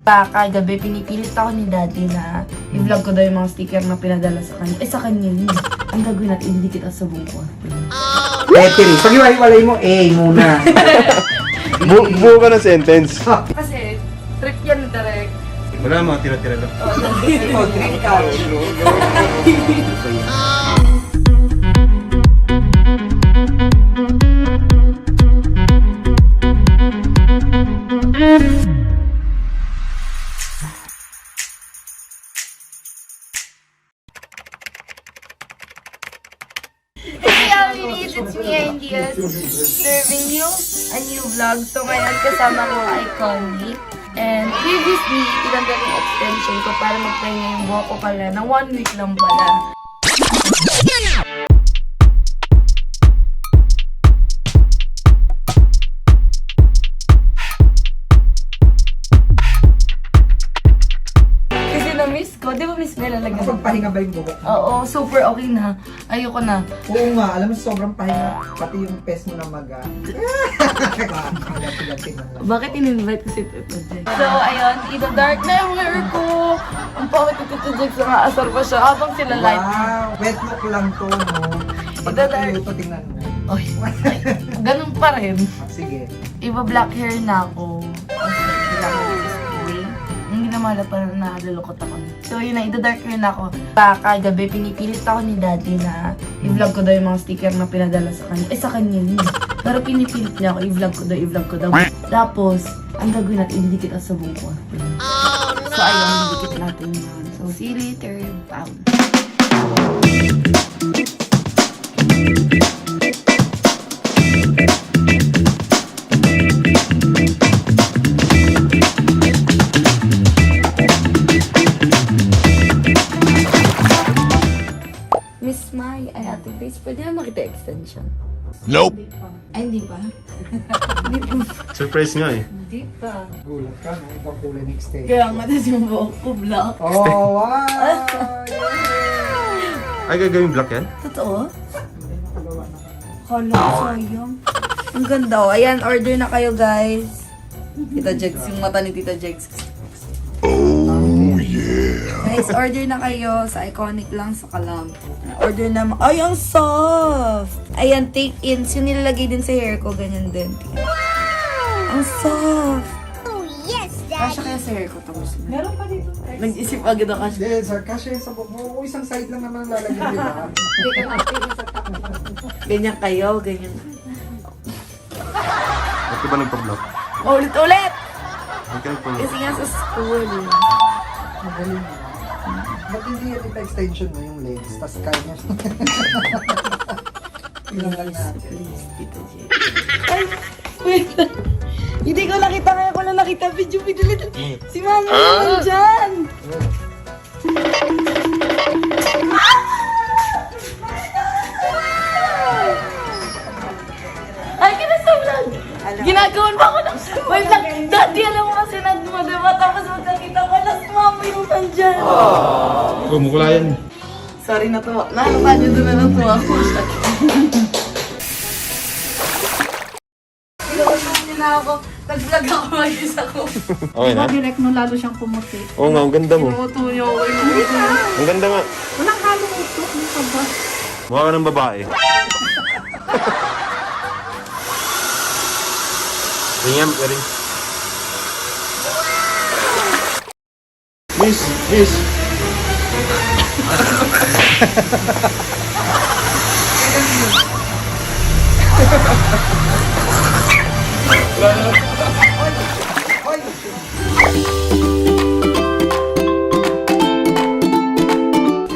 Kagabi, pinipilit ako ni Daddy na i-vlog ko daw yung mga sticker na pinadala sa kanya. Sa kanya yun. Ang gagawin natin, hindi kita sa buong kwarto. Petri, pag iwalay mo, muna. Buo ka ng sentence. Kasi, trip yan direct. Wala, mga tira-tira lang. Oh, drink ka. Hey, Alvin, it's me, Indias, serving you a new vlog. So, ngayon kasama ko Iconic. And previously, tinanggal yung extension ko para magpahinga yung buhok ko pala ng 1 week lang pala. Kasi na-miss ko. Di ba miss Bella lagyan? Nakapagpahinga ba yung buhok? Oo, super okay na. Ayoko na. Oo nga, alam mo sobrang pahinga. Pati yung pes mo na maga. Ganti-ganti na lang. Bakit in-invite ko si Tito Jex? So, ayun, ida-dark na yung hair ko. Ang pangit ni Tito Jex, nakaasar pa siya habang sila live. Wow, wet look lang to, no? Pag Ida-dark. natuloy to, tingnan mo. Oy, ganun pa rin. Sige. Iba-black hair na ako. Kasi kailangan ko sa school. Hindi na malap pa na nalulukot ako. So, yun na, ida-dark hair na ako. Kagabi, pinipilit ako ni Daddy na i-vlog ko daw yung mga sticker na pinadala sa kanya. Sa kanya yun. Pero pinipilit niya ako, i-vlog ko daw. Tapos, ang gagawin natin, hindi kita sa buong kwarto. So, ayun, hindi kita natin yun. So, see you later. Bye. Miss Mai, ay Ate Grace, pwede na makita extension? Nope. Ay, hindi pa. Surprise nga eh. Hindi pa. Gulat ka, no? Ibang kulay next day. Kaya nga, tas yung buhok ko black. Oh, wow! Ay, gagawin black yan? Totoo? Kala ko sayang. Ang ganda oh. Ayan, order na kayo guys. Tita Jex, yung mata ni Tita Jex. Oh, Guys, order na kayo sa Iconic lang sa Kalam. Order na ay, ang soft! Ayan, take in. Yung nilalagay din sa hair ko, ganyan din. Ang soft! Oh, yes, Kasha Dad. kaya sa hair ko tapos na. Meron pa dito. Nag-isip agad ako. Hindi, sir, kasi sa buhok mo, isang side lang naman ang lalagyan, di ba? Ganyan kayo, ganyan. Ba't ka ba nagpa-block? Ulit-ulit! Ba't ka nagpa-block? Kasi nga sa school. Magaling mo. Ba't hindi yung extension mo yung legs, tapos kaya niya. Ilang lang natin. Please, Tito J. Ay, wait lang. Hindi ko nakita, ngayon ko lang nakita. Video dito. Si Mama nandyan. Ay, kinasablog. Ginagawan ba ko ng... Wait lang, Daddy, alam mo kasi mo, diba? Tapos magkakita ko, last Mama yung nandyan. Kumukulayan. Sorry na tuwa. Nakakita niyo doon na lang tuwa ko. Pinakasahan niyo na ako. Nag-vlog ako, mag-isa ko. Okay na? Direct mo lalo siyang pumuti. Oo nga, ang ganda mo. Pinuto niyo ako. Pinuto niyo. Ang ganda nga. Walang halong utok mo ka ba? Mukha ka ng babae. Tingnan, ring. Miss.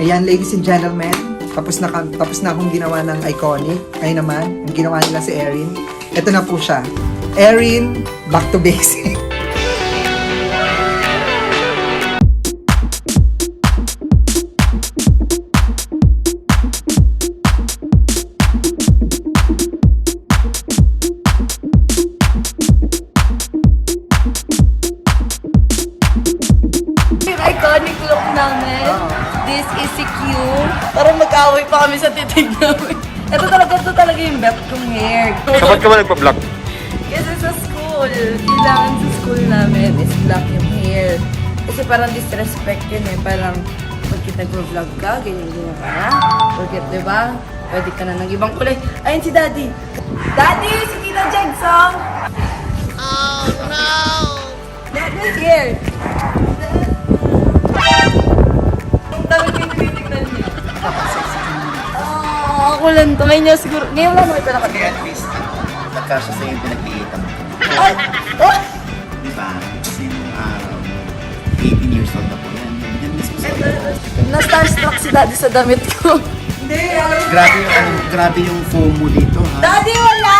Ayan, ladies and gentlemen, tapos na akong ginawa ng Iconic. Ngayon naman, ang ginawa nila si Erin. Ito na po siya. Erin, back to basic. Yung iconic look namin. This is si Q. Parang mag-away pa kami sa titig namin. Ito talaga yung bet kong hair. Kapag ka ba nagpa-block? Kasi sa school, kailangan sa school namin is black yung hair. here. Kasi parang disrespect yun eh. Parang, pagkit nag-vlog ka, ganyan ka na. Pagkit, diba? Pwede ka na ng ibang kulay. Ayun si Daddy. Daddy! Si Tita Jegsong! Oh, no! Daddy's here! Ang dami ko yung tinitignan niya. Ako lang to. Ngayon niya siguro. Ngayon lang makita na Kaya at least, nagkasya sa yung pinagpiitan mo. Ay! Oh! Di ba? Kasi nung 18 years old na po yan. Yan mismo sa Na-starstruck si Daddy sa damit ko. Grabe yung FOMO dito, ha? Daddy, wala!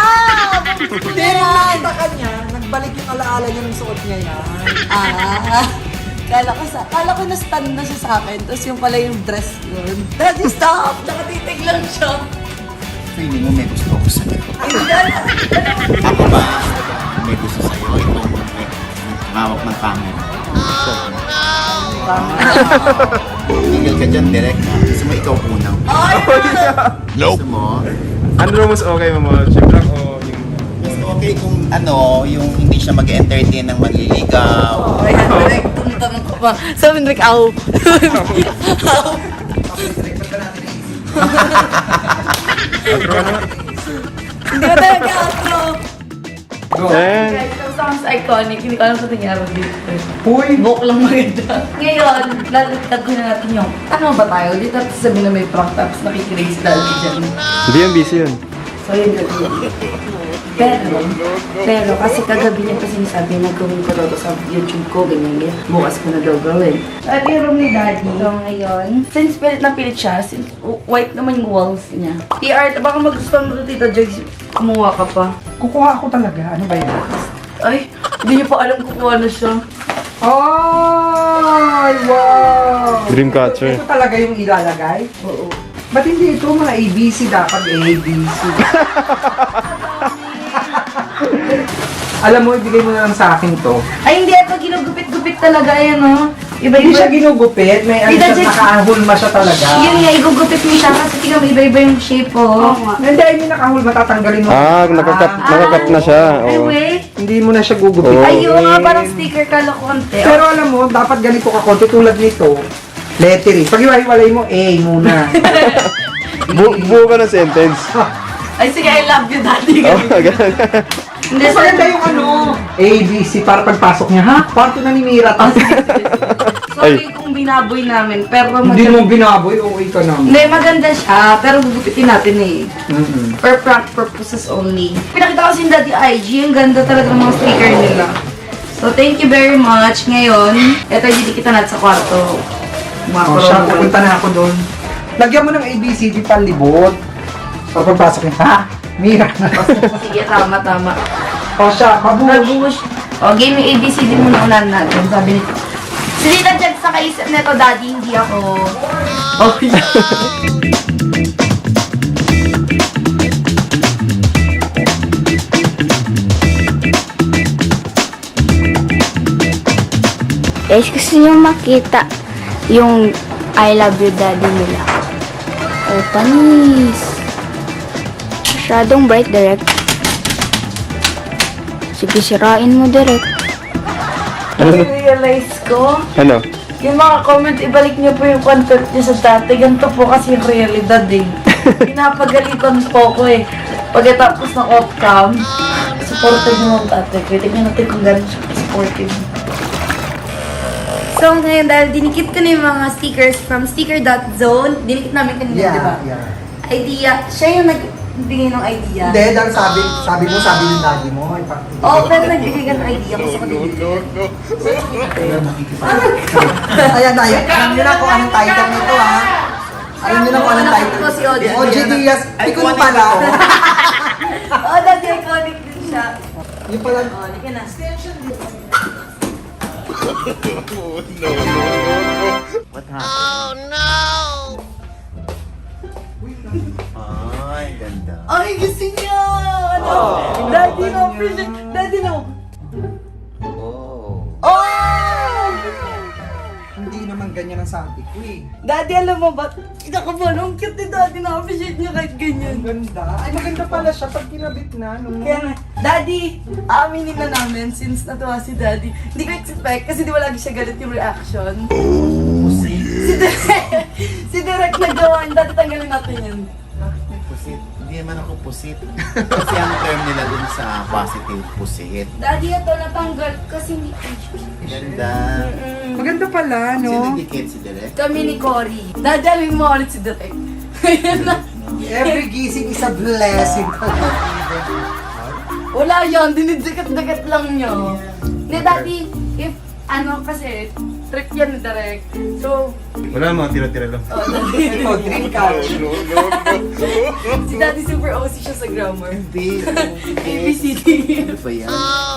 Hindi, nakita ka niya, nagbalik yung alaala niya ng suot niya yan. Kala ko na-stand na siya sa akin, tapos yung pala yung dress yun. Daddy, stop! Nakatitig lang siya. Feeling mo may gusto ako sa'yo. Ako ba? May gusto sa'yo. Itong may mawak ng camera. Tinggal ka dyan, direct na. Gusto mo ikaw unang. Gusto mo? Ano naman mas okay, mama? Siyempre o yung... Mas okay kung yung hindi siya mag-entertain ng manliligaw. Oh, ayan, direct. Tuntanong ko pa. Sabi ni Rick, aw. Aw. Hindi ko talaga outro. Guys, yung songs iconic, hindi ko alam kung nangyari dito. Uy! Book lang maganda. Ngayon, lalagtag ko na natin yung, ano ba tayo? Dito natin sabihin na may prank tapos nakikinig si Daddy dyan. Hindi yan busy yan. So yun yun. Pero kasi kagabi niya kasi sinasabi na gawin ko daw to sa YouTube ko, ganyan ganyan. Bukas ko na daw gawin. At yung room ni Daddy. So ngayon, since pilit na pilit siya, since white naman yung walls niya. PR, baka magustuhan mo to, Tita Joyce, kumuha ka pa. Kukuha ako talaga. Ano ba yan? Ay, hindi niyo pa alam kukuha na siya. Ay, wow! Dreamcatcher. Ito talaga yung ilalagay? Oo. Ba't hindi ito mga ABC dapat ABC? Alam mo, ibigay mo na lang sa akin to. Ay, hindi. Ito ginugupit-gupit talaga yan, no? Hindi siya Iba-iba. ginugupit, may ano Tita siya, Jess. nakahulma siya talaga. Yun nga, igugupit mo siya kasi tingnan mo, iba-iba yung shape, oh. Hindi, hindi nakahulma, tatanggalin mo. nakakat na siya. Ay, Oo. wait. Hindi mo na siya gugupit. Oo. Ay, yung nga, parang sticker ka lang konti. Pero alam mo, dapat ganito ka konti tulad nito. Lettering. Pag iwahiwalay mo, A muna. Buo ka ng sentence. Ay, sige, I love you, Daddy. Oh, ganun. Hindi, Mas maganda yung ano, A, B, C, para pagpasok niya, ha? Kwarto na ni Mira. Oh, sige, sige. So, okay kung binaboy namin, pero Hindi maganda. mo binaboy, okay ka naman. Hindi, maganda siya, pero gugupitin natin eh. Mm-mm. For prank purposes only. Pinakita ko si Daddy IG, ang ganda talaga ng mga sticker nila. So, thank you very much. Ngayon, ito yung didikitan natin sa kwarto. Mga Oh, siya, corona. pupunta na ako doon. Lagyan mo ng ABCD panlibot. Para pagpasok niya, ha? Mira na. Sige, tama, tama. O siya, mabuhos. Nabuhos. O, game yung ABCD muna unahan natin. Sabi nito. Si Tita Jag sa kaisip nito, Daddy, hindi ako. Okay. Guys, gusto nyo makita yung I love you daddy nila. Oh, panis. Masyadong bright, direct. Sige, sirain mo, direct. Realize ko, Ano? yung mga comment, ibalik niyo po yung content niyo sa dati. Ganito po kasi yung realidad eh. Pinapagalitan po ko eh. Pagkatapos ng off-cam, supportive mo ang dati. Kaya tignan natin kung gano'n siya supportive. So ngayon, dahil dinikit ko na yung mga stickers from sticker.zone, dinikit namin kanina, di ba? Yeah. Idea, siya yung nagbigay ng idea. Hindi, dahil sabi ng daddy mo. Oo, pero nagbigay ka ng idea kasi ako din. Ayan, ayan. Alam nyo na kung anong title nito, ha? Alam nyo na kung anong title. Ako si Oji. Oji Diaz. Pikon pala, oh. Oo, dati iconic din siya. Yung pala, Oo, lagyan na. What happened? Ay, ganda. Ay, gusto niya! Ano? Daddy, no, appreciate. Daddy, no. Oh. oh! Hindi naman ganyan ang sabi ko eh. Daddy, alam mo ba? Kinakabahan, ang cute ni Daddy. Na-appreciate niya kahit Ang ganyan. ganda. Ay, maganda pala siya pag kinabit na, no? Kaya nga, Daddy, aaminin na namin since natuwa si Daddy. Hindi ko expect kasi di ba lagi siya galit yung reaction. Pusit. Si Derek nagawa, Daddy tanggalin natin yan. Bakit may pusit? Hindi naman ako pusit. Kasi ang term nila dun sa positive pusit. Daddy, ito natanggal kasi hindi. Ganda. Maganda pala, Sino no? nagdikit si Direk? Kami ni Cory. Daddy, alam mo ulit si Derek. Ayan na. Every gising is a blessing. Wala yan, dinidikit-dikit lang niya. Hindi, Daddy, if ano kasi, trip yan ni Derek. So, Wala, mga tira-tira lang. Oh, drink ka. Si Daddy super OC siya sa grammar. Hindi. ABCD. Ano ba yan?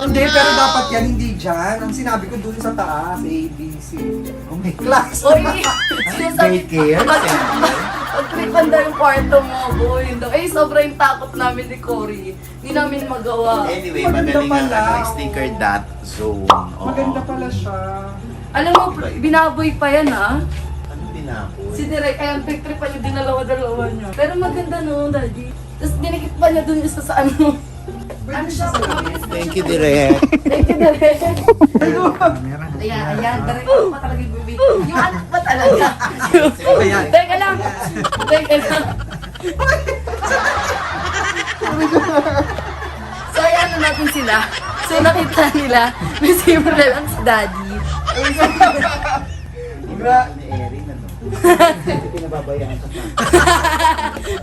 Hindi, pero dapat yan hindi dyan. Ang sinabi ko dun sa taas, A, B, C. Oh my God. Class. Oy, sinasabi, Daycare? pag-tripan daw yung kwarto mo, boy. Eh, sobrang takot namin ni Cory. Hindi namin magawa. Anyway, Maganda magaling ang pala. sticker dot zone. Oo. Maganda pala siya. Alam mo, binaboy pa yan, ha? Ano pinapoy? Si Derek, kaya ang pag-tripan niya, dinalawa-dalawa niya. Pero maganda no, Daddy. Tapos dinikit pa niya dun isa sa ano. Ano siya? Thank you, Direk. Thank you, Derek. Meron. Ayan, Derek, ano pa talaga yung baby? Yung anak pa talaga. Ayan. Teka lang. Teka lang. So, ayan na natin sila. So, nakita nila, may simple lang si Daddy. Ni Erin, ano? Hindi pinababayaan ka pa.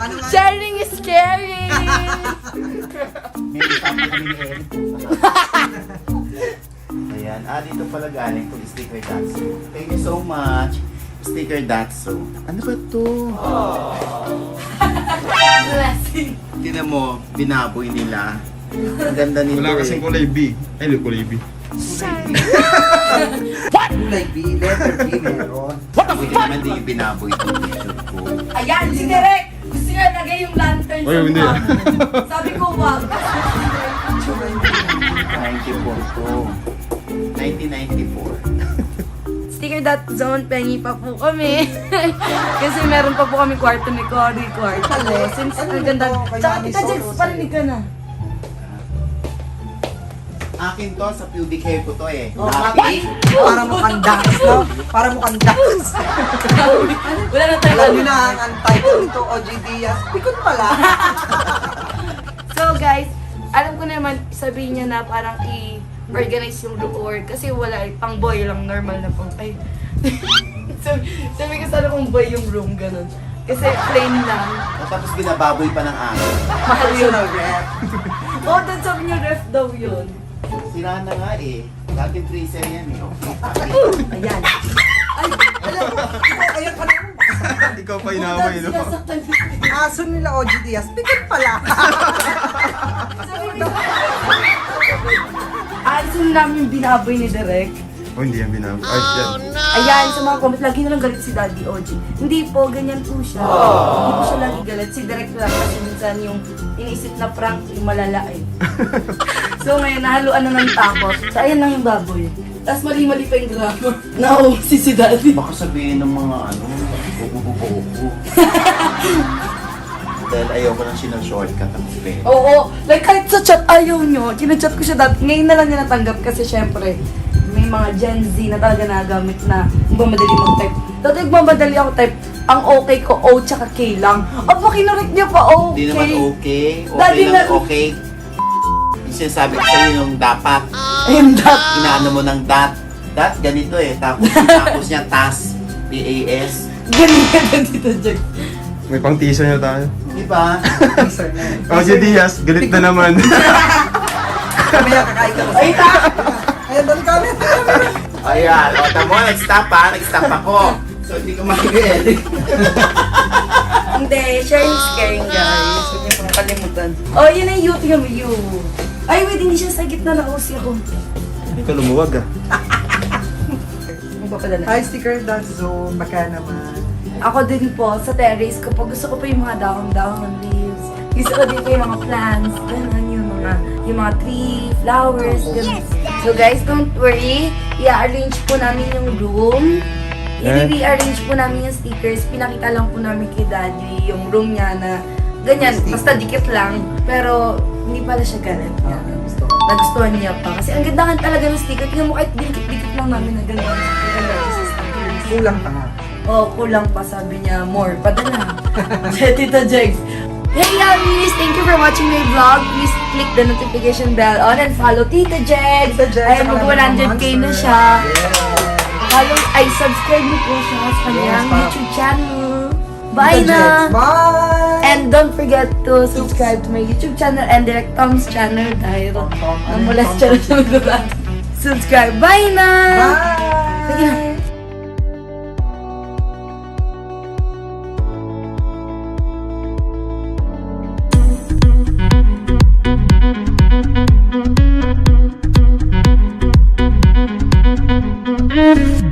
Ano nga? Sharing is caring! May kasama kami ni Erin. Ayan. Dito pala galing itong sticker Datso. Thank you so much. Sticker Datso. Ano ba to? Blessing. Tingnan mo, binaboy nila. Ang ganda nito Wala kasing kulay B. Ay, kulay B. Kulay B, letter B meron. Pwede naman di yung binaboy itong t-shirt ko. Ayan, si Derek! Gusto niya lagay yung lantern Oy, hindi. Sabi ko, wag. 94 to. 1994. Sticker dot zone, pengi pa po kami. Kasi meron pa po kami kwarto ni Cory, kwarto. Since ang ganda. Tsaka tita Jess, parinig ka na. Akin to, sa pubic hair ko to eh. Oh, Dati. Para mukhang dance, no? Para mukhang dance. Wala na tayo. Alam niyo na ang untitled nito, OG Diaz. Pikot pala. So guys, alam ko naman sabihin niya na parang i-organize yung room kasi wala pang boy lang, normal na pang ay. sabi ko sana kung boy yung room ganun. Kasi plain lang. Tapos binababoy pa ng akin. Mahal yun. Personal rep. Oo, doon sabi niya ref daw yun. Sira na nga eh. Dating freezer yan eh. Ayan. Ay, alam mo, ayan pa naman. Ikaw pa inaway, no? Sinasaktan niya. Aso nila OG Diaz. Pikot pala. Alisin namin binaboy ni Derek. Oh, hindi yan binaboy. Ay, yan. Ayan, sa mga comment, lagi na lang galit si Daddy OG. Hindi po, ganyan po siya. Hindi po siya lagi galit. Si Derek lang kasi minsan yung iniisip na prank, yung malala eh. So ngayon, nahaluan na ng takot. So ayan lang yung baboy. Tapos mali-mali pa yung grammar. Na-OC si Daddy. Baka sabihin ng mga ano, upo. Dahil ayaw ko lang sinashortcut ang pera. Oo, like kahit sa chat ayaw nyo. Kinachat ko siya dati. Ngayon na lang niya natanggap kasi syempre, may mga Gen Z na talaga nagamit na magmamadali mag-type. Dati magmamadali ako type, ang okay ko O tsaka K lang. Aba, kinurek niya pa okay. Hindi naman okay. Okay Daddy lang na- okay. Yung sinasabi ko sa'yo yung dapat. Ayun, dot. Inaano mo ng dot. Dot, ganito eh. Tapos niya tas. T-A-S. Ganun ka na dito, Jack. May pang teaser na tayo. Di ba? Teaser na. Oh, si Diaz, galit na naman. Kamaya kakain ka. Ay, ta! Ayan, dali kami. Ayan. O, tamo, nag-stop ha. Nag-stop ako. So, hindi ko makikita. Hindi, sharing is caring, guys. Huwag niyo pong kalimutan. Oh, yun ang you, tingnan mo, you. Ay, wait, hindi siya sa gitna na OC ako. Ikaw lumuwag ah. Ano ba pala na? Hi, sticker dot zone. Baka naman. Ako din po, sa terrace ko po, gusto ko po yung mga dahon-dahon leaves. Gusto ko din po yung mga plants, ganun, yung mga tree, flowers, ganun. So guys, don't worry, i-arrange po namin yung room. I-rearrange po namin yung stickers. Pinakita lang po namin kay Daddy yung room niya na ganyan, basta dikit lang. Pero hindi pala siya galit. Gusto ko. Nagustuhan niya pa. Kasi ang ganda nga talaga ng sticker. Tingnan mo kahit dikit-dikit lang namin na ganyan. Sa stickers. Kulang pa nga. Oh, kulang pa, sabi niya. More. Padala. Tita Jegs. Hey, Yummies! Thank you for watching my vlog. Please click the notification bell on and follow Tita Jegs. Tita Jegs, Ay, saka mag mga 100k na monster. siya. Yeah. Subscribe niyo po siya sa kanyang Yes, para- YouTube channel. Bye Tita na! Jegs, bye! And don't forget to subscribe to my YouTube channel and Direct Tom's channel dahil namulas siya na siya. Subscribe. Bye na! Sige na. Bye! Mm-hmm.